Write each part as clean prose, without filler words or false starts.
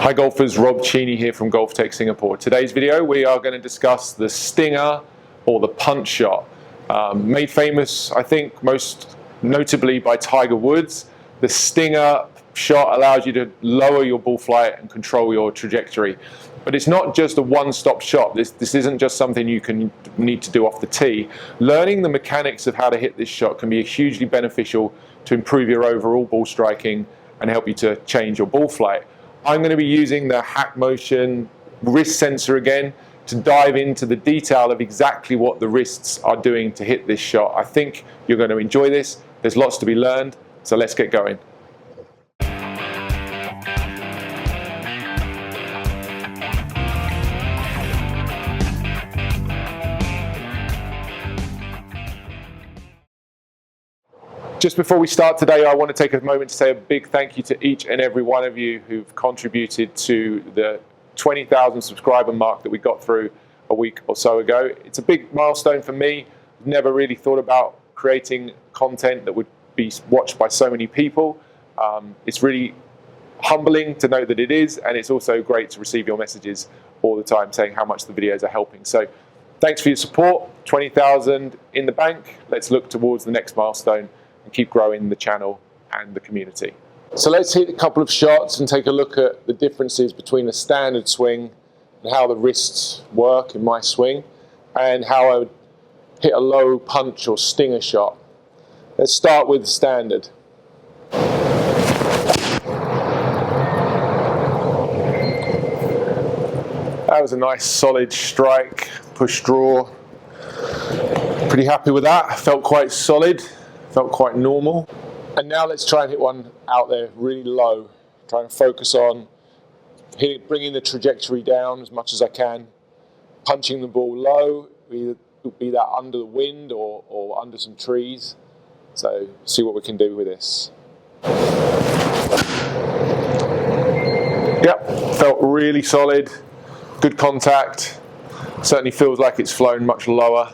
Hi golfers, Rob Cheney here from GOLFTEC Singapore. Today's video we are going to discuss the stinger or the punch shot. Made famous, I think, most notably by Tiger Woods. The stinger shot allows you to lower your ball flight and control your trajectory. But it's not just a one-stop shop. This isn't just something you need to do off the tee. Learning the mechanics of how to hit this shot can be hugely beneficial to improve your overall ball striking and help you to change your ball flight. I'm going to be using the Hackmotion wrist sensor again to dive into the detail of exactly what the wrists are doing to hit this shot. I think you're going to enjoy this. There's lots to be learned, so let's get going. Just before we start today, I want to take a moment to say a big thank you to each and every one of you who've contributed to the 20,000 subscriber mark that we got through a week or so ago. It's a big milestone for me. Never really thought about creating content that would be watched by so many people. It's really humbling to know that it is, and it's also great to receive your messages all the time saying how much the videos are helping. So thanks for your support. 20,000 in the bank. Let's look towards the next milestone and keep growing the channel and the community. So let's hit a couple of shots and take a look at the differences between a standard swing and how the wrists work in my swing and how I would hit a low punch or stinger shot. Let's start with the standard. That was a nice solid strike, push draw. Pretty happy with that, felt quite solid. Felt quite normal. And now let's try and hit one out there really low. Try and focus on bringing the trajectory down as much as I can. Punching the ball low, be that under the wind or under some trees. So see what we can do with this. Yep, felt really solid. Good contact. Certainly feels like it's flown much lower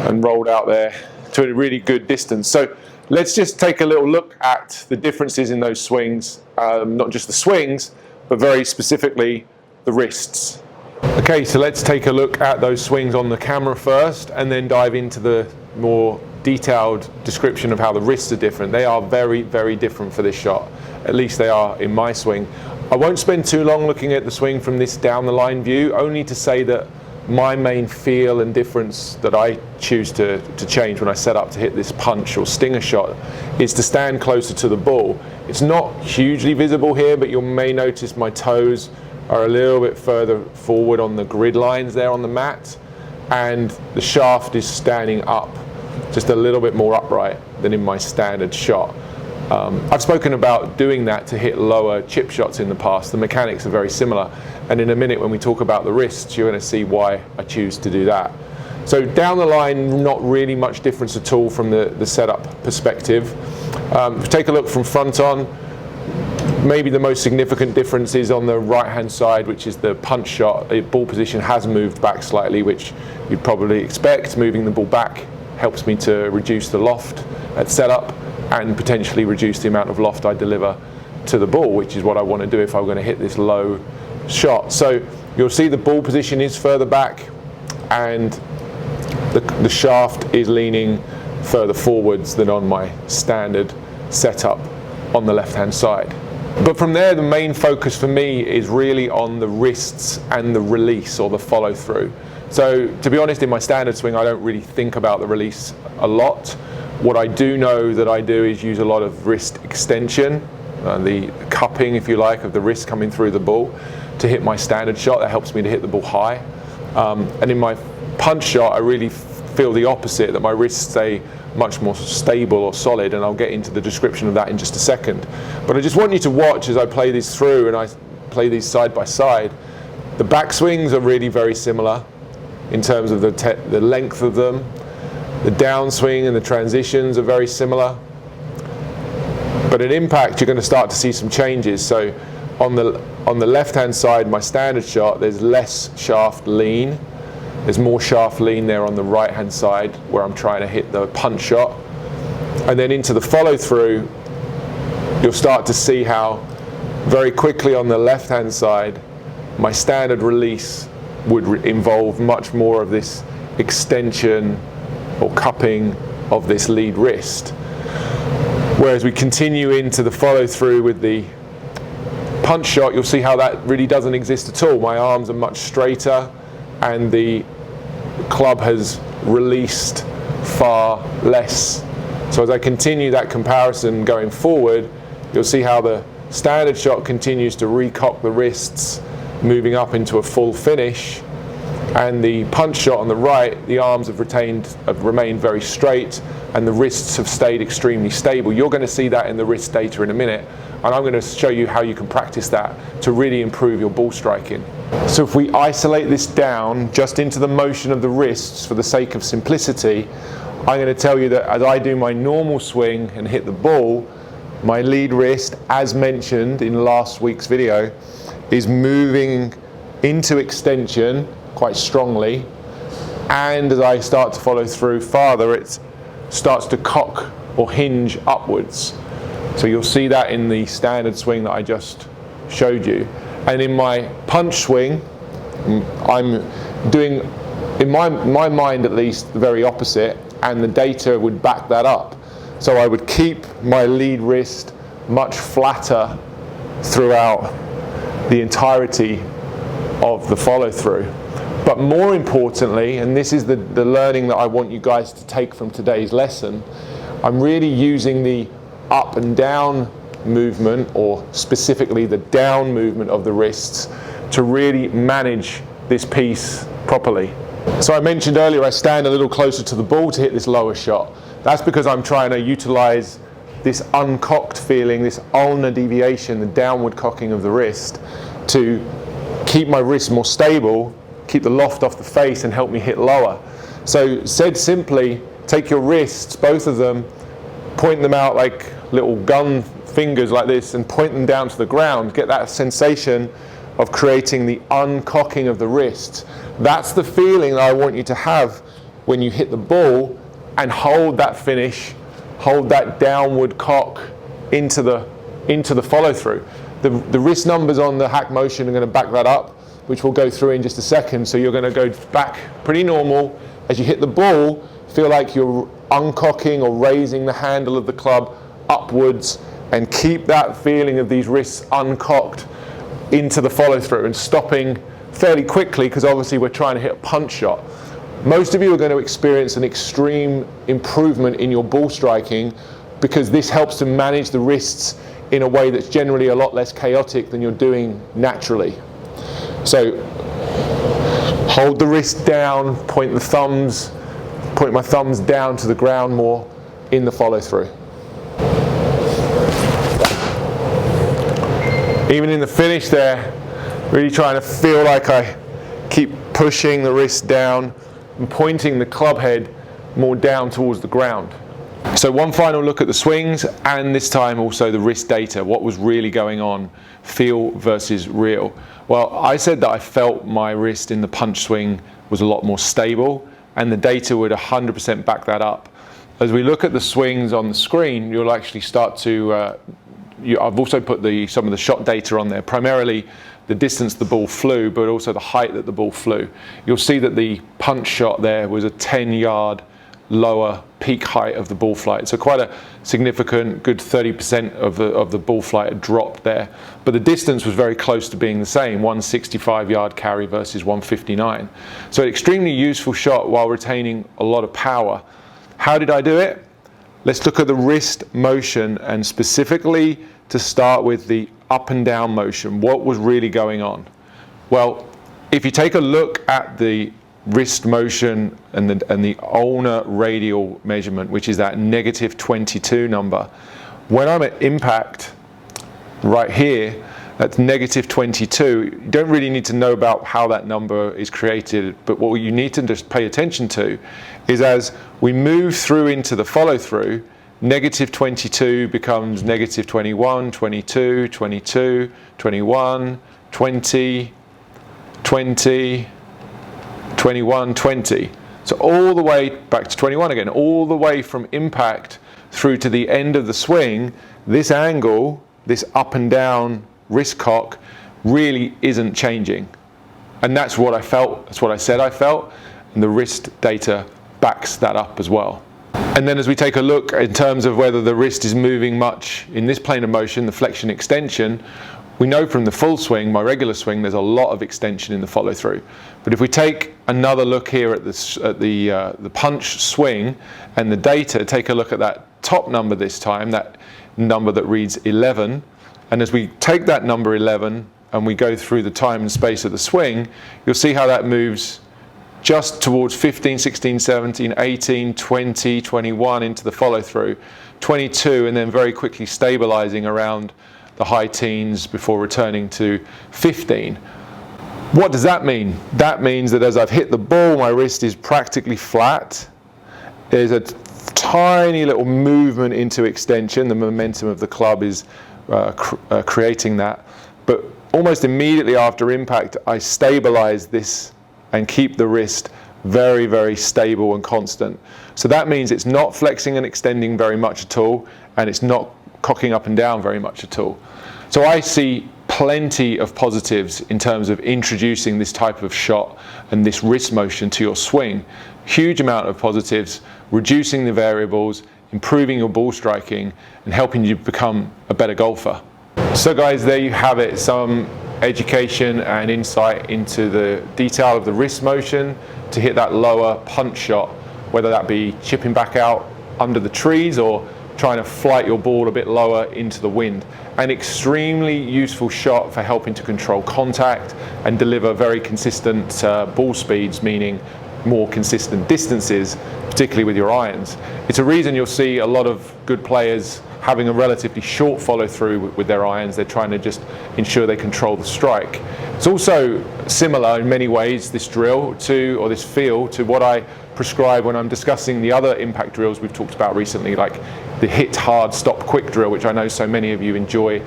and rolled out there to a really good distance. So let's just take a little look at the differences in those swings, not just the swings, but very specifically the wrists. Okay, so let's take a look at those swings on the camera first and then dive into the more detailed description of how the wrists are different. They are very, very different for this shot. At least they are in my swing. I won't spend too long looking at the swing from this down the line view, only to say that my main feel and difference that I choose to change when I set up to hit this punch or stinger shot is to stand closer to the ball. It's not hugely visible here, but you may notice my toes are a little bit further forward on the grid lines there on the mat, and the shaft is standing up just a little bit more upright than in my standard shot. I've spoken about doing that to hit lower chip shots in the past. The mechanics are very similar, and in a minute when we talk about the wrists you're going to see why I choose to do that. So down the line, not really much difference at all from the setup perspective. If we take a look from front on, maybe the most significant difference is on the right hand side, which is the punch shot. The ball position has moved back slightly, which you'd probably expect. Moving the ball back helps me to reduce the loft at setup and potentially reduce the amount of loft I deliver to the ball, which is what I want to do if I'm going to hit this low shot. So you'll see the ball position is further back and the shaft is leaning further forwards than on my standard setup on the left hand side. But from there, the main focus for me is really on the wrists and the release or the follow through. So to be honest, in my standard swing I don't really think about the release a lot. What I do know that I do is use a lot of wrist extension, the cupping, if you like, of the wrist coming through the ball to hit my standard shot. That helps me to hit the ball high. And in my punch shot, I really feel the opposite, that my wrists stay much more stable or solid, and I'll get into the description of that in just a second. But I just want you to watch as I play these through and I play these side by side. The back swings are really very similar in terms of the length of them. The downswing and the transitions are very similar. But at impact, you're going to start to see some changes. So on the left-hand side, my standard shot, there's less shaft lean. There's more shaft lean there on the right-hand side where I'm trying to hit the punch shot. And then into the follow-through, you'll start to see how very quickly on the left-hand side, my standard release would involve much more of this extension or cupping of this lead wrist. Whereas we continue into the follow-through with the punch shot, you'll see how that really doesn't exist at all. My arms are much straighter and the club has released far less. So as I continue that comparison going forward, you'll see how the standard shot continues to recock the wrists, moving up into a full finish, and the punch shot on the right, the arms have remained very straight and the wrists have stayed extremely stable. You're going to see that in the wrist data in a minute, and I'm going to show you how you can practice that to really improve your ball striking. So if we isolate this down just into the motion of the wrists for the sake of simplicity, I'm going to tell you that as I do my normal swing and hit the ball, my lead wrist, as mentioned in last week's video, is moving into extension quite strongly, and as I start to follow through farther, it starts to cock or hinge upwards. So you'll see that in the standard swing that I just showed you. And in my punch swing, I'm doing, in my mind at least, the very opposite, and the data would back that up. So I would keep my lead wrist much flatter throughout the entirety of the follow through. But more importantly, and this is the learning that I want you guys to take from today's lesson, I'm really using the up and down movement, or specifically the down movement of the wrists, to really manage this piece properly. So I mentioned earlier I stand a little closer to the ball to hit this lower shot. That's because I'm trying to utilize this uncocked feeling, this ulnar deviation, the downward cocking of the wrist, to keep my wrist more stable, keep the loft off the face, and help me hit lower. So said simply, take your wrists, both of them, point them out like little gun fingers like this, and point them down to the ground. Get that sensation of creating the uncocking of the wrist. That's the feeling that I want you to have when you hit the ball, and hold that finish, hold that downward cock into the follow through. The wrist numbers on the Hackmotion are going to back that up, which we'll go through in just a second. So you're going to go back pretty normal. As you hit the ball, feel like you're uncocking or raising the handle of the club upwards, and keep that feeling of these wrists uncocked into the follow through, and stopping fairly quickly, because obviously we're trying to hit a punch shot. Most of you are going to experience an extreme improvement in your ball striking, because this helps to manage the wrists in a way that's generally a lot less chaotic than you're doing naturally. So hold the wrist down, point my thumbs down to the ground more in the follow through. Even in the finish there, really trying to feel like I keep pushing the wrist down and pointing the club head more down towards the ground. So one final look at the swings, and this time also the wrist data. What was really going on, feel versus real? Well, I said that I felt my wrist in the punch swing was a lot more stable, and the data would 100% back that up. As we look at the swings on the screen, you'll actually start to, I've also put some of the shot data on there, primarily the distance the ball flew, but also the height that the ball flew. You'll see that the punch shot there was a 10-yard lower peak height of the ball flight. So quite a significant, good 30% of the ball flight had dropped there. But the distance was very close to being the same, 165-yard carry versus 159. So an extremely useful shot while retaining a lot of power. How did I do it? Let's look at the wrist motion, and specifically to start with the up and down motion. What was really going on? Well, if you take a look at the wrist motion and the ulnar radial measurement, which is that -22 number, when I'm at impact right here, that's -22. You don't really need to know about how that number is created, but what you need to just pay attention to is as we move through into the follow through, -22 becomes -21, 22, 22, 21, 20, 20, 21, 20. So all the way back to 21 again, all the way from impact through to the end of the swing, this angle, this up and down wrist cock really isn't changing. And that's what I felt, that's what I said I felt, and the wrist data backs that up as well. And then as we take a look in terms of whether the wrist is moving much in this plane of motion, the flexion extension, we know from the full swing, my regular swing, there's a lot of extension in the follow through. But if we take another look here at the punch swing and the data, take a look at that top number this time, that number that reads 11. And as we take that number 11 and we go through the time and space of the swing, you'll see how that moves just towards 15, 16, 17, 18, 20, 21 into the follow through, 22, and then very quickly stabilizing around the high teens before returning to 15. What does that mean? That means that as I've hit the ball, my wrist is practically flat. There's a tiny little movement into extension. The momentum of the club is creating that. But almost immediately after impact, I stabilize this and keep the wrist very, very stable and constant. So that means it's not flexing and extending very much at all, and it's not cocking up and down very much at all. So I see plenty of positives in terms of introducing this type of shot and this wrist motion to your swing. Huge amount of positives, reducing the variables, improving your ball striking, and helping you become a better golfer. So guys, there you have it, some education and insight into the detail of the wrist motion to hit that lower punch shot, whether that be chipping back out under the trees or trying to flight your ball a bit lower into the wind. An extremely useful shot for helping to control contact and deliver very consistent ball speeds, meaning more consistent distances, particularly with your irons. It's a reason you'll see a lot of good players having a relatively short follow through with their irons. They're trying to just ensure they control the strike. It's also similar in many ways, this drill to, or this feel to what I prescribe when I'm discussing the other impact drills we've talked about recently, like the hit hard, stop quick drill, which I know so many of you enjoy.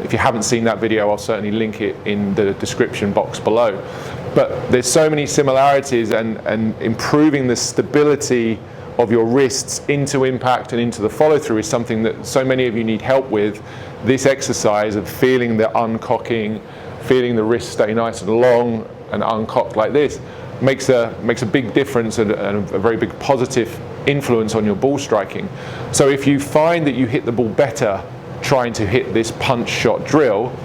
If you haven't seen that video, I'll certainly link it in the description box below. But there's so many similarities, and improving the stability of your wrists into impact and into the follow through is something that so many of you need help with. This exercise of feeling the uncocking, feeling the wrist stay nice and long and uncocked like this makes a big difference and a very big positive influence on your ball striking. So if you find that you hit the ball better trying to hit this punch shot drill,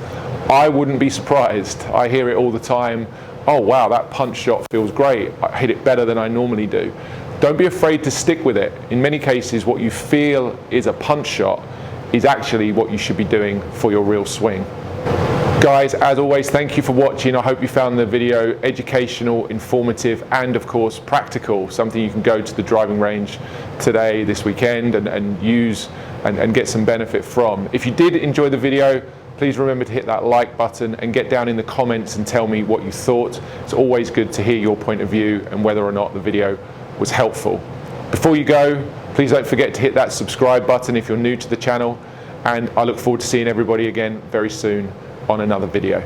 I wouldn't be surprised. I hear it all the time. Oh wow, that punch shot feels great. I hit it better than I normally do. Don't be afraid to stick with it. In many cases, what you feel is a punch shot is actually what you should be doing for your real swing. Guys, as always, thank you for watching. I hope you found the video educational, informative, and of course practical, something you can go to the driving range today, this weekend, and use and get some benefit from. If you did enjoy the video, please remember to hit that like button and get down in the comments and tell me what you thought. It's always good to hear your point of view and whether or not the video was helpful. Before you go, please don't forget to hit that subscribe button if you're new to the channel, and I look forward to seeing everybody again very soon on another video.